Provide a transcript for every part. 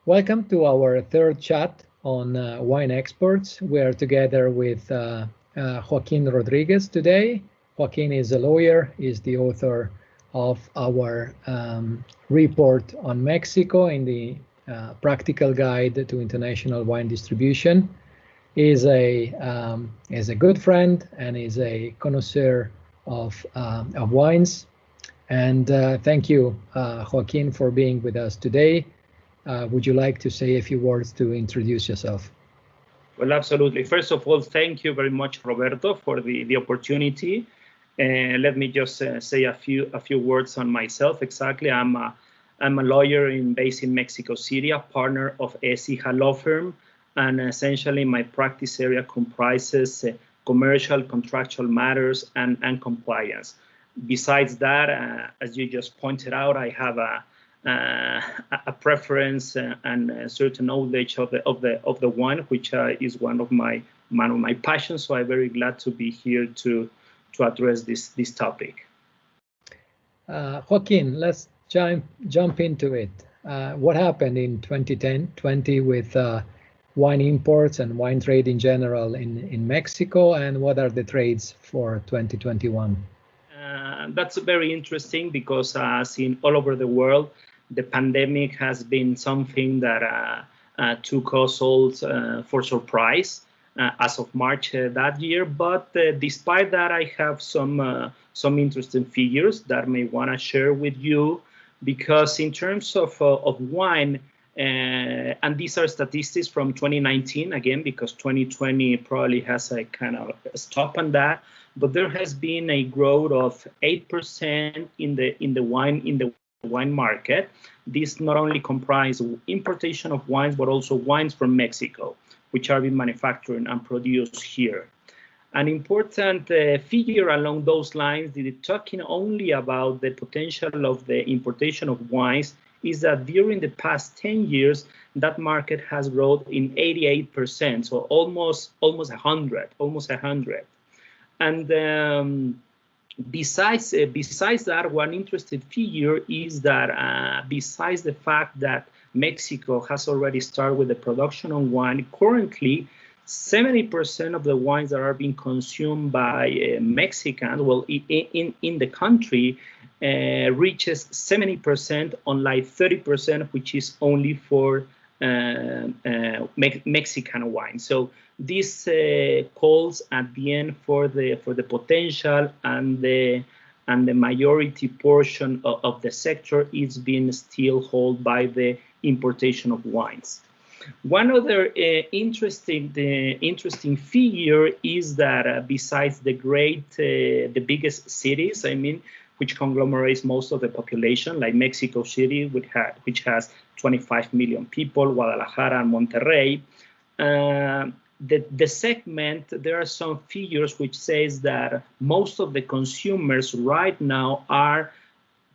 Welcome to our third chat on wine exports. We are together with Joaquin Rodriguez today. Joaquin is a lawyer, is the author of our report on Mexico in the Practical Guide to International Wine Distribution. Is a good friend and is a connoisseur of wines. And thank you, Joaquin, for being with us today. Would you like to say a few words to introduce yourself? Well, absolutely. First of all, thank you very much, Roberto, for the opportunity. Let me just say a few words on myself. Exactly, I'm a lawyer based in Mexico City, a partner of Ecija Law Firm, and essentially my practice area comprises commercial, contractual matters, and compliance. Besides that, as you just pointed out, I have a preference and a certain knowledge of the wine, which is one of my passions. So I'm very glad to be here to address this topic. Joaquin, let's jump into it. What happened in 2020 with wine imports and wine trade in general in Mexico, and what are the trades for 2021? That's very interesting because as in all over the world, the pandemic has been something that took us all for surprise as of March that year. But despite that, I have some interesting figures that I may want to share with you, because in terms of wine, and these are statistics from 2019 again, because 2020 probably has a kind of a stop on that. But there has been a growth of 8% in the wine market. This not only comprise importation of wines, but also wines from Mexico, which are being manufactured and produced here. An important figure along those lines, talking only about the potential of the importation of wines, is that during the past 10 years, that market has grown in 88%, so almost 100. And besides that, one interesting figure is that besides the fact that Mexico has already started with the production of wine, currently 70% of the wines that are being consumed by Mexicans, well, in the country, reaches 70%, unlike 30%, which is only for Mexican wine. So this calls at the end for the potential, and the majority portion of the sector is being still held by the importation of wines. One other interesting figure is that besides the biggest cities, which conglomerates most of the population, like Mexico City, which has 25 million people, Guadalajara and Monterrey, the segment, there are some figures which says that most of the consumers right now are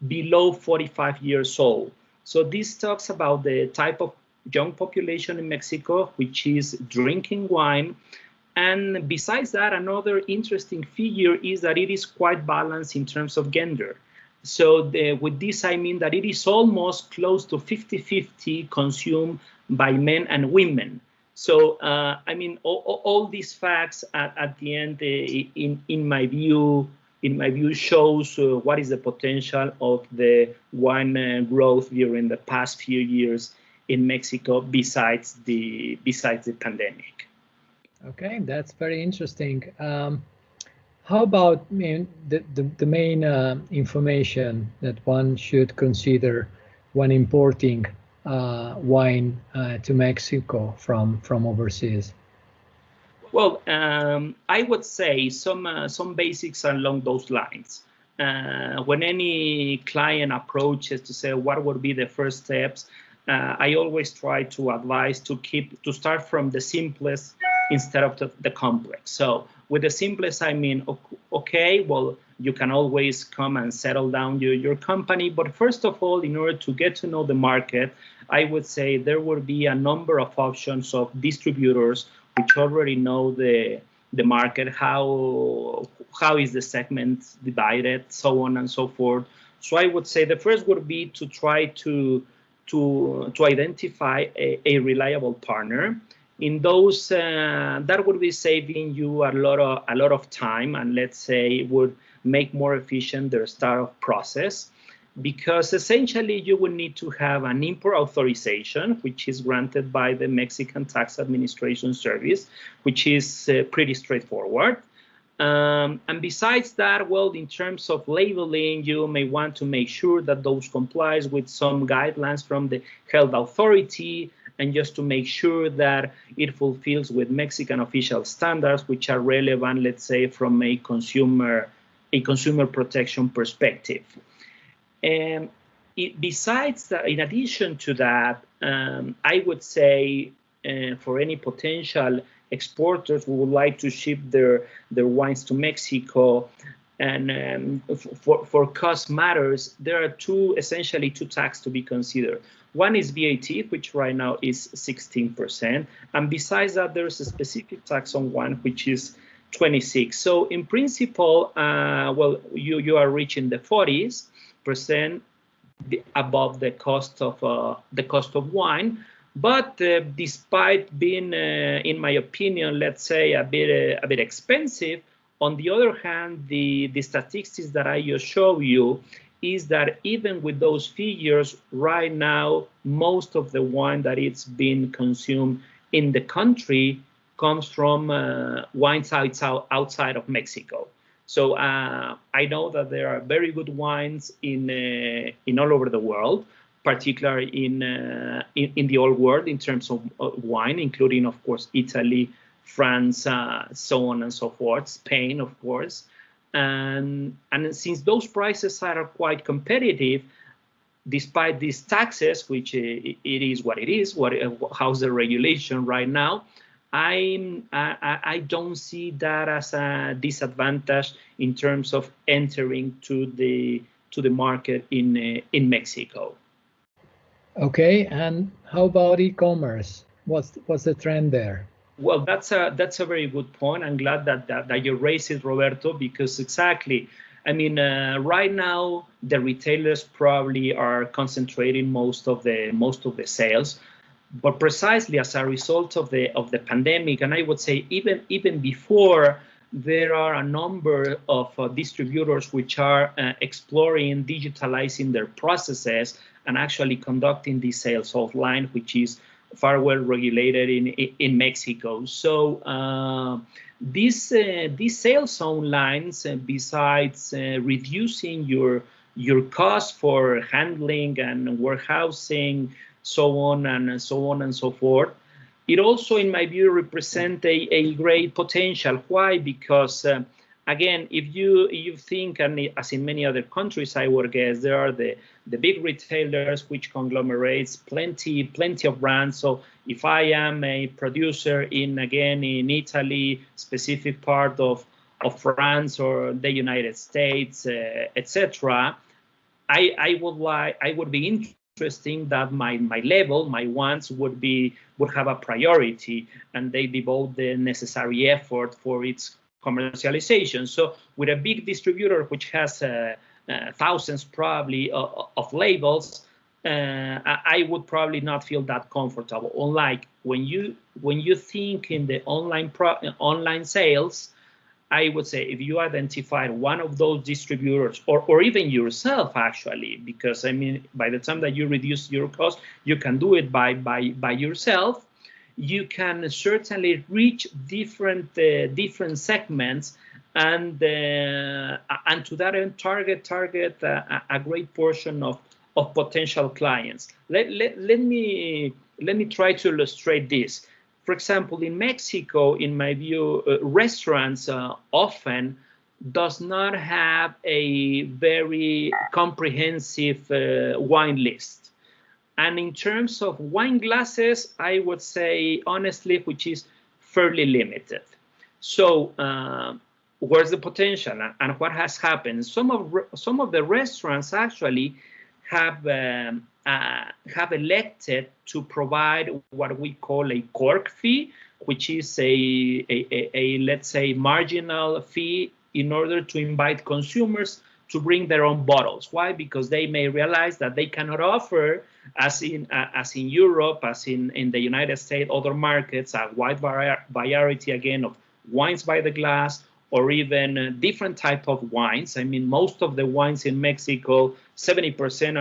below 45 years old. So this talks about the type of young population in Mexico, which is drinking wine. And besides that, another interesting figure is that it is quite balanced in terms of gender. So with this, I mean that it is almost close to 50-50 consumed by men and women. So, all these facts at the end, in my view, shows what is the potential of the wine growth during the past few years in Mexico, besides the pandemic. Okay, that's very interesting. How about the main information that one should consider when importing wine to Mexico from overseas? Well, I would say some basics along those lines. When any client approaches to say what would be the first steps, I always try to advise to start from the simplest instead of the complex. So with the simplest, I mean, okay, well, you can always come and settle down your company. But first of all, in order to get to know the market, I would say there will be a number of options of distributors which already know the market, how is the segment divided, so on and so forth. So I would say the first would be to try to to identify a reliable partner. In those, that would be saving you a lot of time, and let's say would make more efficient their startup process, because essentially you would need to have an import authorization, which is granted by the Mexican Tax Administration Service, which is pretty straightforward. And besides that, well, in terms of labeling, you may want to make sure that those complies with some guidelines from the health authority, and just to make sure that it fulfills with Mexican official standards, which are relevant, let's say, from a consumer protection perspective. And besides that, in addition to that, I would say for any potential exporters who would like to ship their wines to Mexico, and for cost matters, there are essentially two taxes to be considered. One is VAT, which right now is 16%, and besides that, there's a specific tax on wine, which is 26%. So in principle, well, you are reaching the 40% above the cost of wine. But despite being, in my opinion, let's say a bit expensive, on the other hand, the statistics that I just showed you is that even with those figures, right now, most of the wine that it's being consumed in the country comes from wines outside of Mexico. So I know that there are very good wines in all over the world, particularly in the old world in terms of wine, including, of course, Italy, France, so on and so forth, Spain, of course. And since those prices are quite competitive, despite these taxes, which it is what it is, how's the regulation right now, I don't see that as a disadvantage in terms of entering to the market in Mexico. Okay, and how about e-commerce? What's the trend there? Well, that's a very good point. I'm glad that you raised it, Roberto, because exactly. I mean, right now the retailers probably are concentrating most of the sales, but precisely as a result of the pandemic, and I would say even before, there are a number of distributors which are exploring digitalizing their processes and actually conducting these sales offline, which is far well regulated in Mexico. So these sales online, besides reducing your cost for handling and warehousing, so on and so forth, it also, in my view, represents a great potential. Why? Because again, if you think, and as in many other countries, I would guess, there are the big retailers which conglomerates plenty of brands. So if I am a producer in Italy, specific part of France or the United States, etc., I would be interesting that my wants would have a priority, and they devote the necessary effort for its commercialization. So with a big distributor which has thousands probably of labels, I would probably not feel that comfortable. Unlike when you think in the online sales, I would say if you identify one of those distributors, or even yourself actually, because I mean, by the time that you reduce your cost, you can do it by yourself. You can certainly reach different segments, and to that end target a great portion of potential clients. Let me try to illustrate this. For example, in Mexico, in my view, restaurants often does not have a very comprehensive wine list. And in terms of wine glasses, I would say, honestly, which is fairly limited. So where's the potential, and what has happened? Some of the restaurants actually have elected to provide what we call a cork fee, which is a let's say marginal fee in order to invite consumers to bring their own bottles. Why? Because they may realize that they cannot offer, as in Europe, as in the United States, other markets, a wide variety again of wines by the glass, or even different type of wines. I mean, most of the wines in Mexico, 70%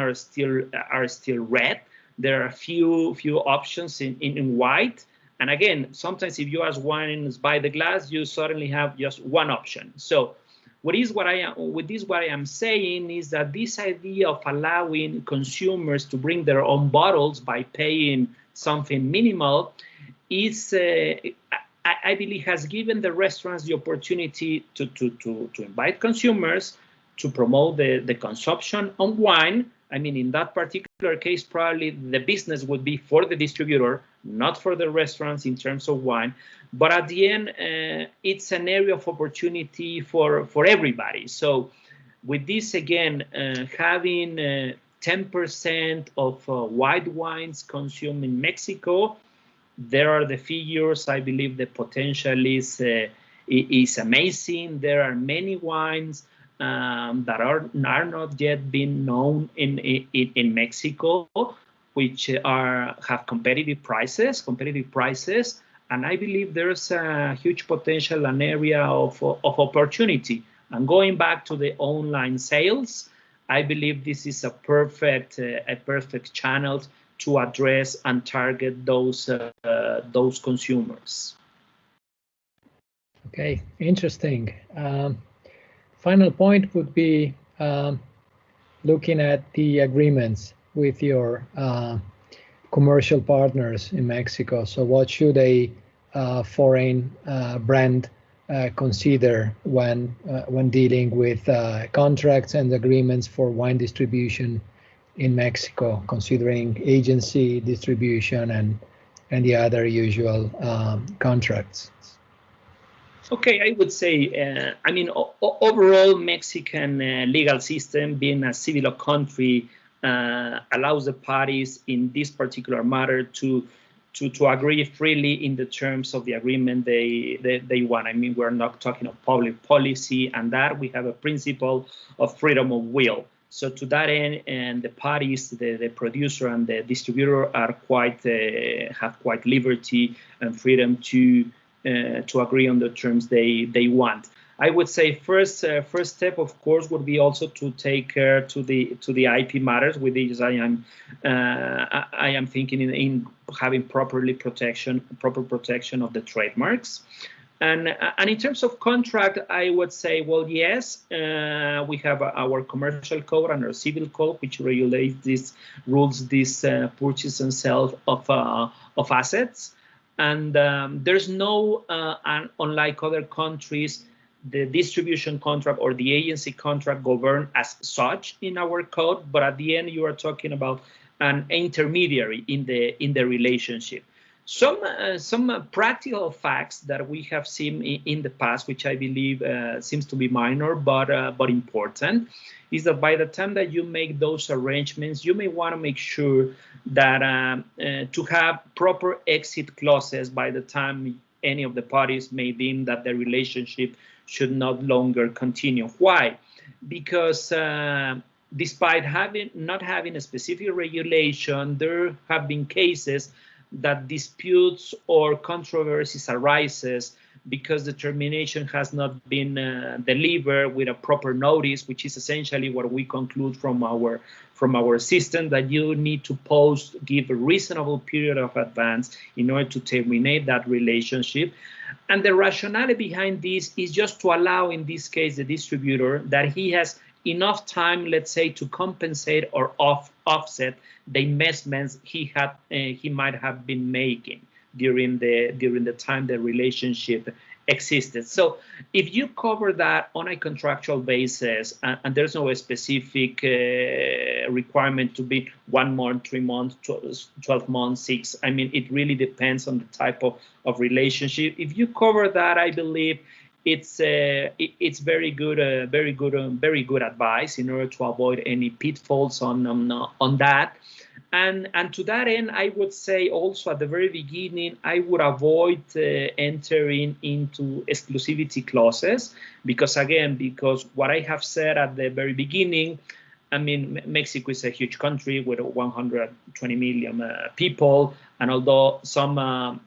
are still red. There are a few options in white. And again, sometimes if you ask wines by the glass, you suddenly have just one option. So what I am saying is that this idea of allowing consumers to bring their own bottles by paying something minimal is, I believe, has given the restaurants the opportunity to invite consumers to promote the consumption of wine. I mean, in that particular case, probably the business would be for the distributor, not for the restaurants in terms of wine. But at the end, it's an area of opportunity for everybody. So with this, again, having 10% of white wines consumed in Mexico, there are the figures. I believe the potential is amazing. There are many wines that are not yet been known in Mexico, which have competitive prices, and I believe there's a huge potential, an area of opportunity. And going back to the online sales, I believe this is a perfect channel to address and target those consumers. Okay, interesting. Final point would be looking at the agreements with your commercial partners in Mexico. So what should a foreign brand consider when dealing with contracts and agreements for wine distribution in Mexico, considering agency distribution and the other usual contracts? Okay, I would say, I mean, overall, Mexican legal system, being a civil law country, allows the parties in this particular matter to agree freely in the terms of the agreement they want. I mean, we're not talking of public policy and that. We have a principle of freedom of will. So to that end, and the parties, the producer and the distributor, are have quite liberty and freedom to agree on the terms they want. I would say first step, of course, would be also to take care to the IP matters, with which I am thinking in having proper protection of the trademarks. And in terms of contract, I would say, well, yes, we have our commercial code and our civil code, which regulates these rules, this purchase and sale of assets. And there's no, unlike other countries, the distribution contract or the agency contract govern as such in our code. But at the end, you are talking about an intermediary in the relationship. Some practical facts that we have seen in the past, which I believe seems to be minor but important, is that by the time that you make those arrangements, you may want to make sure that to have proper exit clauses by the time any of the parties may deem that the relationship should not longer continue. Why? Because despite not having a specific regulation, there have been cases that disputes or controversies arises because the termination has not been delivered with a proper notice, which is essentially what we conclude from our system, that you need to give a reasonable period of advance in order to terminate that relationship. And the rationale behind this is just to allow, in this case, the distributor, that he has enough time, let's say, to compensate or offset the investments he might have been making during the time the relationship existed. So if you cover that on a contractual basis, and there's no specific requirement to be 1 month, 3 months, 12 months, 6, I mean, it really depends on the type of relationship. If you cover that, I believe it's very good, very good advice in order to avoid any pitfalls on that. And to that end, I would say also at the very beginning, I would avoid entering into exclusivity clauses, because what I have said at the very beginning, I mean, Mexico is a huge country with 120 million people, and although some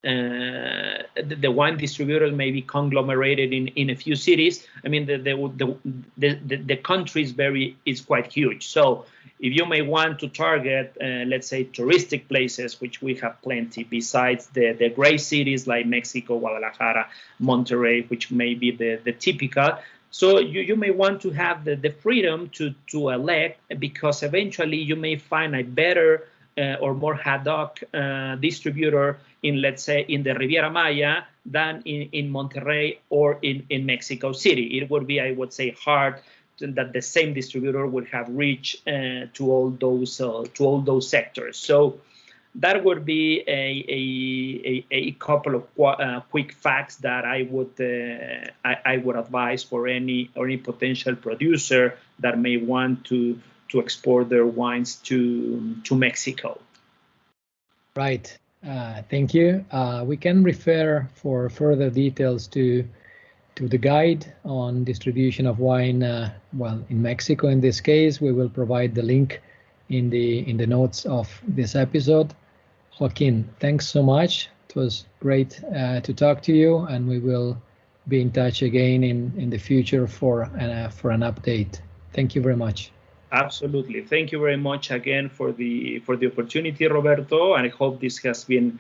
the wine distributor may be conglomerated in a few cities, I mean, the country is quite huge. So if you may want to target, let's say, touristic places, which we have plenty, besides the great cities like Mexico, Guadalajara, Monterrey, which may be the typical. So you may want to have the freedom to elect, because eventually you may find a better or more ad hoc distributor in, let's say, in the Riviera Maya than in Monterrey or in Mexico City. It would be, I would say, hard that the same distributor would have reach to all those sectors. So that would be a couple of quick facts that I would advise for any potential producer that may want to export their wines to Mexico. Right. Thank you. We can refer for further details to the guide on distribution of wine. Well, in Mexico, in this case, we will provide the link in the notes of this episode. Joaquin, thanks so much. It was great to talk to you, and we will be in touch again in the future for an update. Thank you very much. Absolutely. Thank you very much again for the opportunity, Roberto, and I hope this has been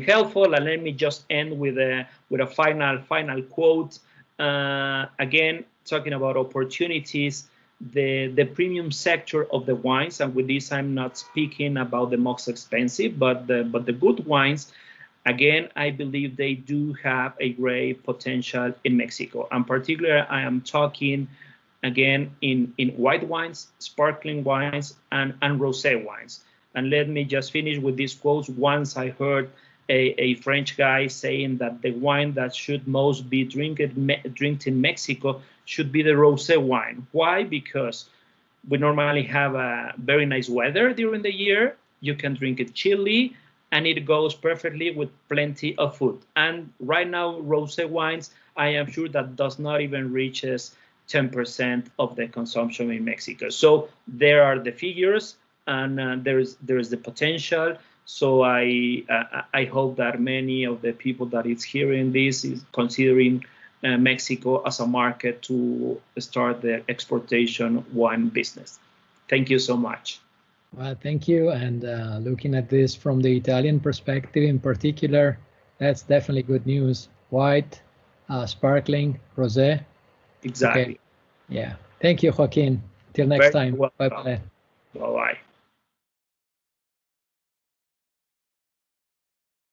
helpful. And let me just end with a final quote. Again, talking about opportunities, the premium sector of the wines, and with this I'm not speaking about the most expensive, but the good wines. Again, I believe they do have a great potential in Mexico. And particularly, I am talking again in white wines, sparkling wines, and rosé wines. And let me just finish with these quotes. Once I heard a French guy saying that the wine that should most be drank in Mexico should be the rosé wine. Why? Because we normally have a very nice weather during the year. You can drink it chilly, and it goes perfectly with plenty of food. And right now, rosé wines, I am sure that does not even reaches 10% of the consumption in Mexico. So there are the figures, and there is the potential. So I hope that many of the people that is hearing this is considering Mexico as a market to start the exportation wine business. Thank you so much. Well, thank you. And looking at this from the Italian perspective in particular, that's definitely good news. White, sparkling, rosé. Exactly. Okay. Yeah. Thank you, Joaquin. Till next time. Bye-bye. Bye-bye.